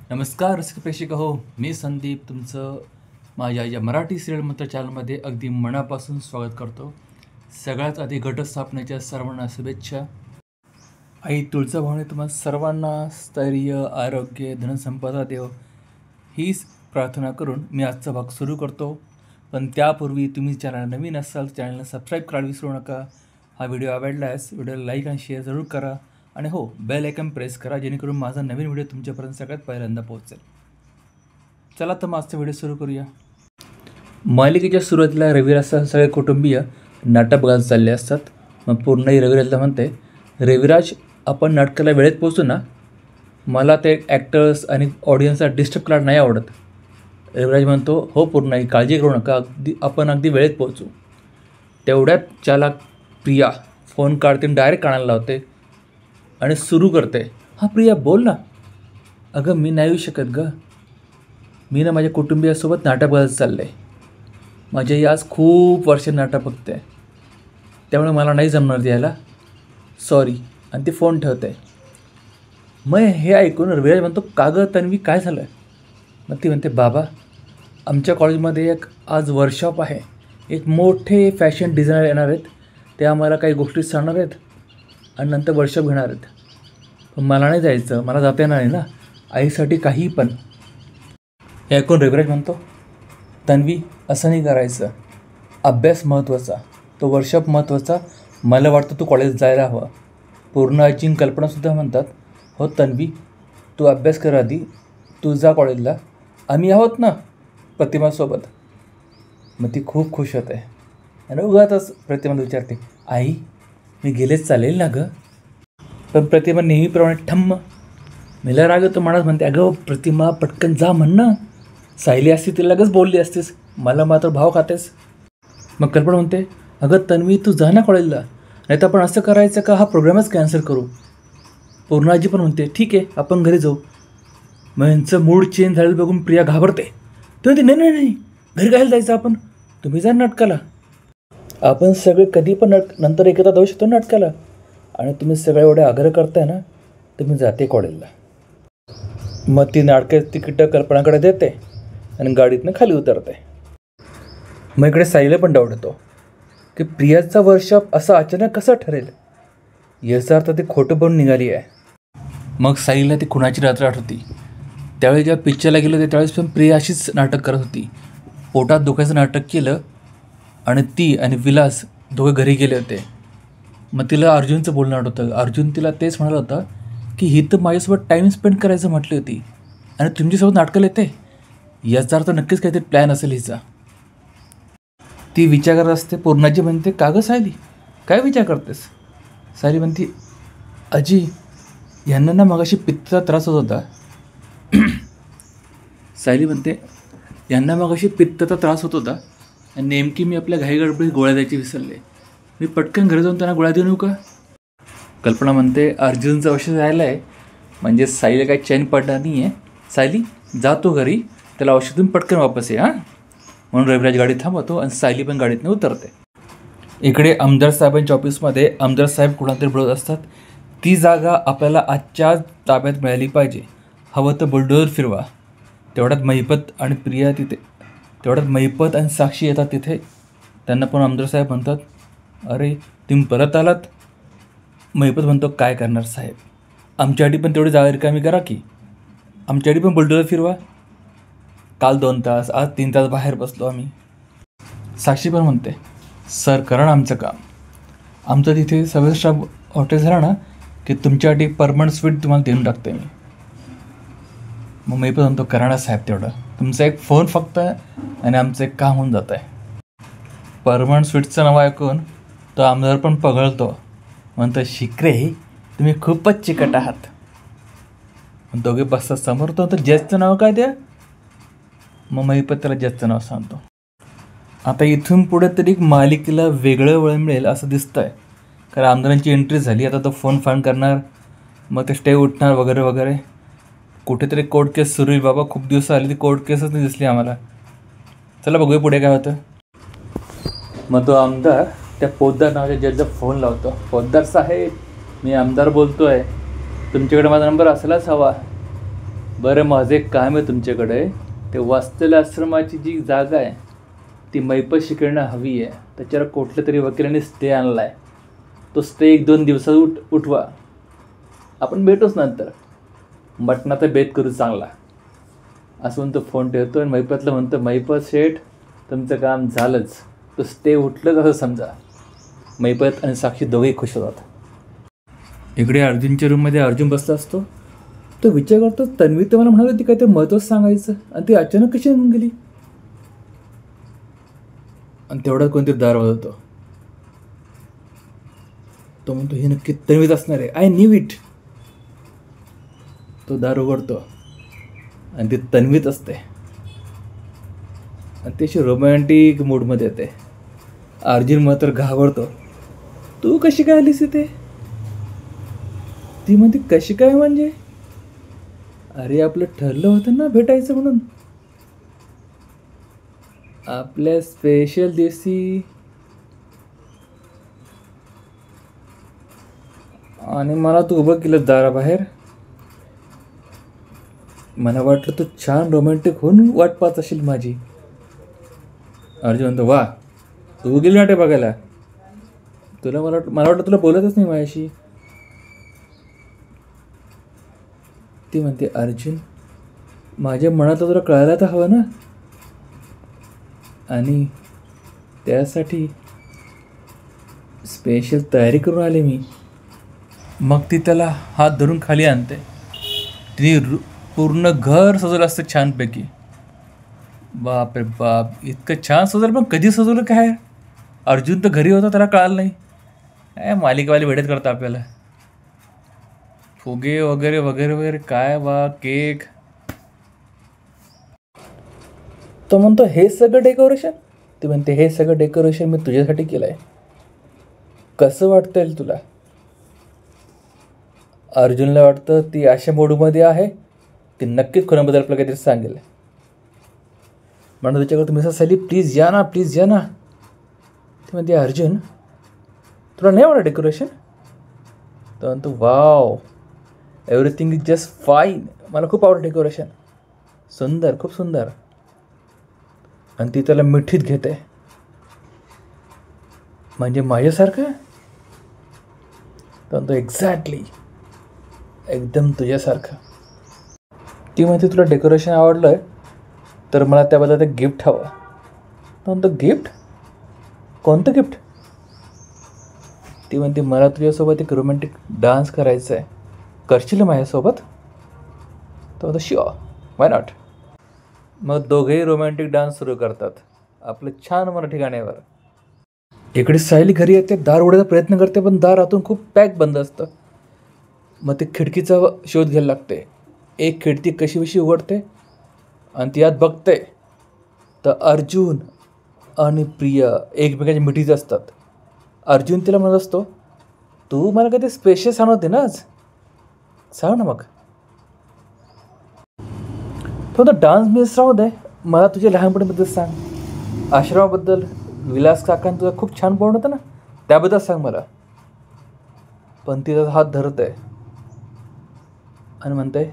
नमस्कार रसिक प्रेक्षक हो, मी संदीप तुमचं माझ्या या मराठी सिरियल मंत्र चॅनलमध्ये अगदी मनापासून स्वागत करतो. सगळ्यात आधी घटस्थापनेच्या सर्वांना शुभेच्छा. आई तुळजाभवानी तुम्हाला सर्वांना स्थैर्य, आरोग्य, धनसंपदा देव हीच प्रार्थना करून मी आजचा भाग सुरू करतो. पण त्यापूर्वी तुम्ही चॅनल नवीन असाल चॅनलला सबस्क्राईब करायला विसरू नका. हा व्हिडिओ आवडल्यास व्हिडिओला लाईक आणि शेअर जरूर करा आणि हो बेल आयकॉन प्रेस करा जेणेकरून माझा नवीन व्हिडिओ तुमच्यापर्यंत सगळ्यात पहिल्यांदा पोहोचेल. चला तर मग आजचा व्हिडिओ सुरू करूया. मालिकेच्या सुरुवातीला रविराजचा सगळे कुटुंबीय नाटक बघायला चालले असतात. मग पूर्णही रविराजला म्हणते, रविराज आपण नाटकाला वेळेत पोहोचू ना, मला ते ॲक्टर्स आणि ऑडियन्सला डिस्टर्ब करायला नाही आवडत. रविराज म्हणतो, हो पूर्णाई काळजी करू नका, आपण अगदी वेळेत पोहोचू. तेवढ्यात चालक प्रिया फोन काढते डायरेक्ट कानाला लावते आणि सुरू करते, हां प्रिया बोल ना. अगं मी नाही येऊ शकत गं, मी ना माझ्या कुटुंबियासोबत नाटक बघायला चाललं आहे. माझी आई आज खूप वर्ष नाटक बघते, त्यामुळे मला नाही जमणार द्यायला, सॉरी. आणि ती फोन ठेवते. मग हे ऐकून रविराज म्हणतो, का गं तन्वी काय झालं. मग ती म्हणते, बाबा आमच्या कॉलेजमध्ये एक आज वर्कशॉप आहे, एक मोठे फॅशन डिझायनर येणार आहेत, ते आम्हाला काही गोष्टी सांगणार आहेत आणि नंतर वर्कशॉप घेणार आहेत. पण मला नाही जायचं, मला जाता येणार नाही ना, आईसाठी काहीही पण. हे ऐकून रविराज म्हणतो, तन्वी असं नाही करायचं, अभ्यास महत्त्वाचा, तो वर्कशॉप महत्त्वाचा, मला वाटतं तू कॉलेज जायला हवं. पूर्ण आजी कल्पनासुद्धा म्हणतात, हो तन्वी तू अभ्यास कर आधी, तू जा कॉलेजला, आम्ही आहोत ना प्रतिमासोबत. मग ती खूप खुश होते आणि उगाच प्रतिमाला विचारते, आई मी गेलेच चालेल ना गं. पण प्रतिमा नेहमीप्रमाणे ठम्म. मला राग येतो, मनात म्हणते, अगं प्रतिमा पटकन जा म्हण ना, सायली असती तिला लगेच बोलली असतीस, मला मात्र भाव खातेस. मग कल्पना म्हणते, अगं तन्वी तू जा ना कॉलेजला, नाही तर आपण असं करायचं का हा प्रोग्रामच कॅन्सल करू. पूर्णाजी पण म्हणते, ठीक आहे आपण घरी जाऊ. मग यांचं मूड चेंज झालेलं बघून प्रिया घाबरते. ती म्हणते, नाही नाही नाही घरी काय जायचं आपण, तुम्ही जा नाटकाला, आपण सगळे कधी पण नंतर एकदा जाऊ शकतो नाटकाला, आणि तुम्ही सगळे एवढे आग्रह करताय ना, तुम्ही जाते कॉलेजला. मग ती नाटकाची तिकीटं कल्पनाकडे देते आणि गाडीतनं खाली उतरते. मग इकडे साईला पण डाऊट येतो की प्रियाचा वर्कशॉप असं अचानक कसं ठरेल, याचा अर्थ ती खोटं बनून निघाली आहे. मग साईला ती खुणाची रात्र आठवती. त्यावेळी जेव्हा पिक्चरला गेलो होते त्यावेळेस पण प्रिया अशीच नाटक करत होती. पोटात दुखायचं नाटक केलं आणि ती आणि विलास दोघे घरी गेले होते. मग तिला अर्जुनचं बोलणं आठवतं. अर्जुन तिला तेच म्हणाला होता की ही तर माझ्यासोबत टाईम स्पेंड करायचं म्हटली होती आणि तुमच्यासोबत नाटकाला येते, याचा अर्थ नक्कीच काहीतरी प्लॅन असेल हिचा. ती विचार करत असते. पूर्णाजी म्हणते, का गं सायली काय विचार करतेस. सायली म्हणते, आजी यांना ना मगाशी पित्ताचा त्रास होत होता. सायली म्हणते, यांना मगाशी पित्ताचा त्रास होत होता आणि नेमकी मी आपल्या घाईगडबडीत गोळ्या द्यायची विसरले, मी पटकन घरी जाऊन त्यांना गोळ्या देऊ का. कल्पना म्हणते, अर्जुनचं औषध राहिलं आहे म्हणजे सायलीला काही चैन पडणार नाही आहे. सायली जातो घरी, त्याला औषधून पटकन वापस ये हां. म्हणून रविराज गाडी थांबवतो आणि सायली पण गाडीतनं उतरते. इकडे आमदार साहेबांच्या ऑफिसमध्ये आमदार साहेब कुणातरी बोलत असतात. ती जागा आपल्याला आजच्या ताब्यात मिळाली पाहिजे, हवं तर बुलडोझर फिरवा. तेवढ्यात महिपत आणि प्रिया तिथे, तेवढ्यात महिपत आणि साक्षी येतात तिथे. त्यांना पण आमदार साहेब म्हणतात, अरे तुम्ही परत आलात. महिपत म्हणतो, काय करणार साहेब, आमच्यासाठी पण तेवढी जागा रिकामी करा की, आमच्यासाठी पण बुलडोझर फिरवा. काल 2 तास आज 3 तास बाहेर बसलो आम्ही. साक्षी पण म्हणते, सर करा ना आमचं काम, आमचं तिथे सगळं स्टाफ हॉटेल झालं ना की तुमच्यासाठी परमनंट स्वीट तुम्हाला देऊन टाकते मी. मग मी पण म्हणतो, करा ना साहेब तेवढं, तुमचा एक फोन फक्त आणि आमचं एक काम होऊन जातं आहे. परमनंट स्वीटचं नाव ऐकून तो आमदार पण पगळतो. म्हणतो, शिकरे तुम्ही खूपच चिकट आहात. दोघे बसतात समोर. तो तर जजचं नाव काय द्या. मग महिपत त्याला जजचं नाव सांगतो. आता इथून पुढे तरी मालिकेला वेगळं वळण मिळेल असं दिसतं आहे, कारण आमदारांची एंट्री झाली. आता तो फोन फान करणार, मग ते स्टे उठणार वगैरे वगैरे. कुठेतरी कोर्ट केस सुरू आहे बाबा, खूप दिवस आली ती कोर्ट केसच नाही दिसली आम्हाला. चला बघूया पुढे काय होतं. मग तो आमदार त्या पोद्दार नावाच्या जजला फोन लावतो. पोद्दार साहेब मी आमदार बोलतो आहे, तुमच्याकडे माझा नंबर असायलाच हवा. बरं, माझं एक काम आहे तुमच्याकडे. ते वास्तव्य आश्रमाची जी जागा आहे ती मैपत शिकणं हवी आहे. त्याच्यावर कुठल्या तरी वकिलाने स्टे आणला आहे. तो स्टे 1-2 दिवसात उठवा. आपण भेटूच नंतर. मटणाचा बेत करू चांगला असं म्हणतो. फोन ठेवतो आणि मैपतला म्हणतो, मैपत शेठ तुमचं काम झालंच. तो स्टे उठलंच असं समजा. मैपत आणि साक्षी दोघेही खुश होतात. इकडे अर्जुनच्या रूममध्ये अर्जुन बसला असतो. तो विचार करतो, तन्वी तर मला म्हणाली होती काय ते महत्त्वच सांगायचं आणि ती अचानक कशी येऊन गेली. आणि तेवढ्यात कोणतरी दार वाजवतो. तो म्हणतो ही नक्की तन्वीच असणार आहे. I knew it. तो दार उघडतो आणि ती तन्वीच असते. आणि ती अशी रोमॅन्टिक मूडमध्ये येते. अर्जुन मात्र घाबरतो. तू कशी काय आलीस इथे? ती म्हणते कशी काय म्हणजे? अरे आपलं ठरलं होतं ना भेटायचं म्हणून. आपल्या स्पेशल दिवशी. आणि मला तू उभं केलं दाराबाहेर. मला वाटलं तू छान रोमॅन्टिक होऊन वाट पाहत असेल माझी. अर्जुन म्हणतो, वा तू गेली नाटे बघायला. मला वाटलं तुला बोलतच नाही माझ्याशी. ती म्हणते, अर्जुन माझ्या मनातलं तुला कळायला तर हवं ना. आणि त्यासाठी स्पेशल तयारी करून आले मी. मग ती त्याला हात धरून खाली आणते. तिने पूर्ण घर सजवलं असतं छानपैकी. बाप रे बाप, इतकं छान सजवलं. पण कधी सजवलं काय? अर्जुन तर घरी होता, त्याला कळालं नाही. काय मालिकावाली वेळेत करतं आपल्याला. फुगे वगैरे वगैरे वगैरे काय वा, केक. तो म्हणतो हे सगळं डेकोरेशन? ती म्हणते हे सगळं डेकोरेशन मी तुझ्यासाठी केलं आहे. कसं वाटतं येईल तुला? अर्जुनला वाटतं ती अशा मूडमध्ये आहे, ती नक्कीच कोणाबद्दल आपलं काहीतरी सांगेल. म्हणून त्याच्याकडे तुम्ही साली प्लीज या ना, प्लीज या ना. ती म्हणते, अर्जुन तुला नाही आवडलं डेकोरेशन? तर म्हणतो, wow everything is just fine. मला खूप आवडलं डेकोरेशन. सुंदर, खूप सुंदर. आणि ती त्याला मिठीत घेते. म्हणजे माझ्यासारखं? तर म्हणतो, एक्झॅक्टली एकदम तुझ्यासारखं. ती म्हणते, तुला डेकोरेशन आवडलं आहे तर मला त्याबद्दल एक गिफ्ट हवं. तर म्हणतो, गिफ्ट? कोणतं गिफ्ट? ती म्हणते, मला तुझ्यासोबत एक रोमॅन्टिक डान्स करायचा आहे. करशील माझ्यासोबत? तर म्हणतो, शुअर, वाय नॉट. मग दोघेही रोमॅन्टिक डान्स सुरू करतात आपलं छान मराठी गाण्यावर. इकडे सायली घरी येते. दार उघडायचा प्रयत्न करते पण दार आतून खूप पॅक बंद असतं. मग ते खिडकीचा शोध घ्यायला लागते. एक खिडकी कशी कशी उघडते आणि ती आत बघते तर अर्जुन आणि प्रिया एकमेकांच्या मिठीत असतात. अर्जुन तिला म्हणत असतो, तू मला काहीतरी स्पेशल सांगते ना आज, सांग ना. मग तो डान्स मिस राहू दे, मला तुझ्या लहानपणीबद्दल सांग. आश्रमाबद्दल विलास काकांनी तुझा खूप छान बॉन्ड होता ना, त्याबद्दल सांग मला. पण तिचा हात धरत आहे आणि म्हणते,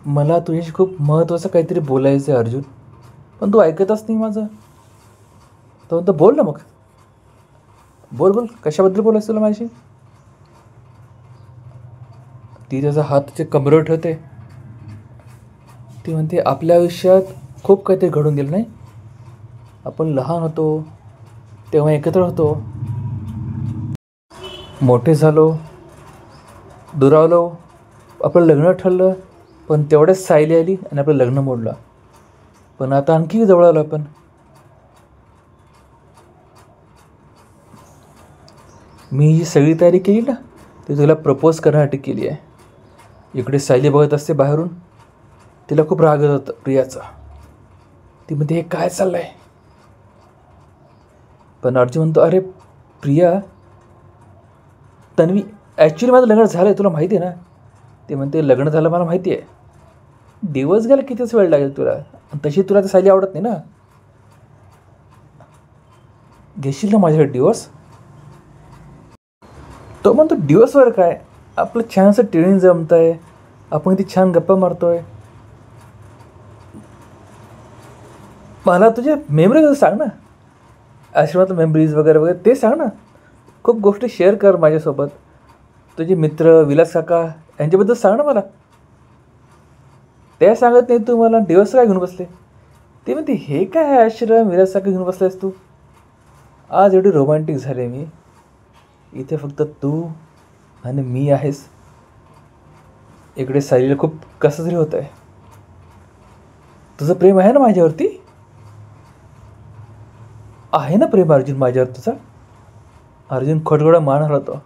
मला तुझ्याशी खूप महत्त्वाचं काहीतरी बोलायचं आहे अर्जुन, पण तू ऐकतच नाही माझं. तर म्हणतो, बोल ना मग, बोल बोल, कशाबद्दल बोलायचं तुला माझ्याशी? ती त्याचा हात तिच्या कमरेवर ठेवते. ती म्हणते, आपल्या आयुष्यात खूप काहीतरी घडून गेलं नाही. आपण लहान होतो तेव्हा एकत्र होतो, मोठे झालो, दुरावलो, आपलं लग्न ठरलं, पण तेवढ्याच सायली आली आणि आपलं लग्न मोडलं. पण आता आणखी जवळ आलो आपण. मी जी सगळी तयारी केली ना ती तुला प्रपोज करण्यासाठी केली आहे. इकडे सायली बघत असते बाहेरून. तिला खूप राग येत होता प्रियाचा. ती म्हणते, हे काय चाललं आहे? पण अर्जुन म्हणतो, अरे प्रिया, तन्वी ॲक्च्युली माझं लग्न झालं आहे, तुला माहिती आहे ना. ते म्हणते, लग्न झालं मला माहिती आहे. दिवस गेला कितीच वेळ लागेल तुला, तशी तुला तर सायली आवडत नाही ना. घेशील ना माझ्याकडे दिवस? तो म्हणतो, दिवसवर काय, आपलं छानसं ट्रेनिंग जमतं आहे, आपण किती छान गप्पा मारतोय. मला तुझ्या मेमरीज सांग ना, आश्रमातल्या मेमरीज वगैरे वगैरे ते सांग ना. खूप गोष्टी शेअर कर माझ्यासोबत. तुझे मित्र विलास काका यांच्याबद्दल सांग ना मला. ते सांगत नाही तू मला. दिवस काय घेऊन बसले ते म्हणते, हे काय आश्रम विलास काका घेऊन बसलेस तू. आज एवढी रोमॅन्टिक झाले मी. इथे फक्त तू आणि मी आहेस. इकडे सायलीला खूप कसं तरी होत आहे. तुझं प्रेम आहे ना माझ्यावरती. आहे ना प्रेम अर्जुन माझ्यावर तुझा. अर्जुन खोटगोळा मान हलवतो,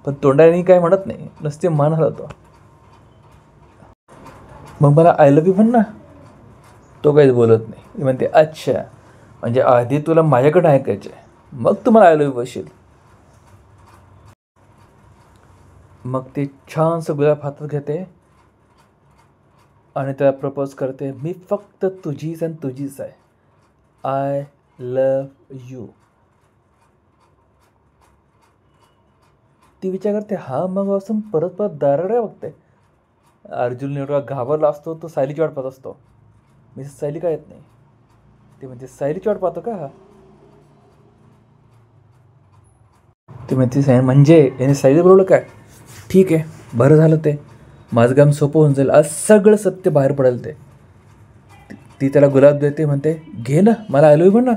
पण तोंडाने काय म्हणत नाही, नुसते मान हलवतो. मग मला आय लव्ह यू म्हण ना. तो काहीच बोलत नाही. म्हणते अच्छा, म्हणजे आधी तुला माझ्याकडे ऐकायचे, मग तुम्हाला आय लव्ह यू बसेल. मग ते छानसं गुलाब हातात घेते आणि त्याला प्रपोज करते. मी फक्त तुझीच आणि तुझीच आहे. I love you. ती विचार करते, हा मग असं परत परत दाराकडे बघते. अर्जुन एवढा घाबरला असतो, तो सायलीची वाट पाहत असतो. मी सायली काय येत नाही. ती म्हणते सायलीची वाट पाहतो का. ती म्हणते म्हणजे याने सायली बोलवलं काय. ठीक आहे, बरं झालं ते. माझं काम सोपं होऊन जाईल. आज सगळं सत्य बाहेर पडेल ते. ती त्याला गुलाब देते. म्हणते घे ना, मला आय लव्ह यू म्हण ना.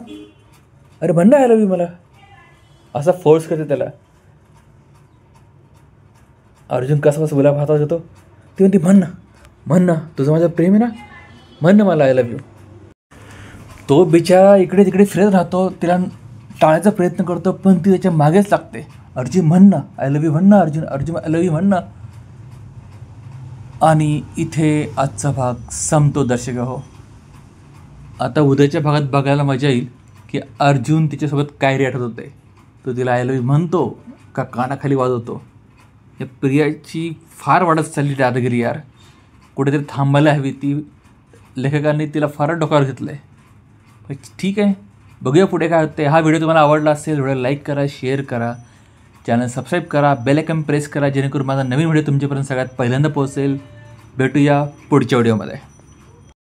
अरे म्हण ना आय लव्ह यू मला. असा फोर्स करते त्याला. अर्जुन कसा गुलाब हातात घेतो. ती म्हणते म्हण ना तुझं माझं प्रेम आहे ना, म्हण ना मला आय लव्ह यू. तो बिचारा इकडे तिकडे फिरत राहतो. तिला टाळायचा प्रयत्न करतो, पण ती त्याच्या मागेच लागते. अर्जुन म्हण ना आय लव्ह यू म्हण ना. अर्जुन आय लव्ह यू म्हण ना. आणि इथे आजचा भाग संपतो दर्शक हो. आता उद्याच्या भागात बघायला मजा येईल की अर्जुन तिच्यासोबत काय रिॲक्ट होते. तो तिला आय लव्ह यू म्हणतो का कानाखाली वाजवतो. या प्रियाची फार वाढत चालली दादागिरी यार. कुठेतरी थांबायला हवी. ती लेखकांनी तिला फार डोक्यावर घेतलं आहे. ठीक आहे, बघूया पुढे काय होते. हा व्हिडिओ तुम्हाला आवडला असेल, व्हिडिओ लाईक करा, शेअर करा, चॅनल सबस्क्राईब करा, बेल आयकॉन प्रेस करा, जेणेकरून माझा नवीन व्हिडिओ तुमच्यापर्यंत सगळ्यात पहिल्यांदा पोहोचेल. भेटूया पुढच्या व्हिडिओमध्ये.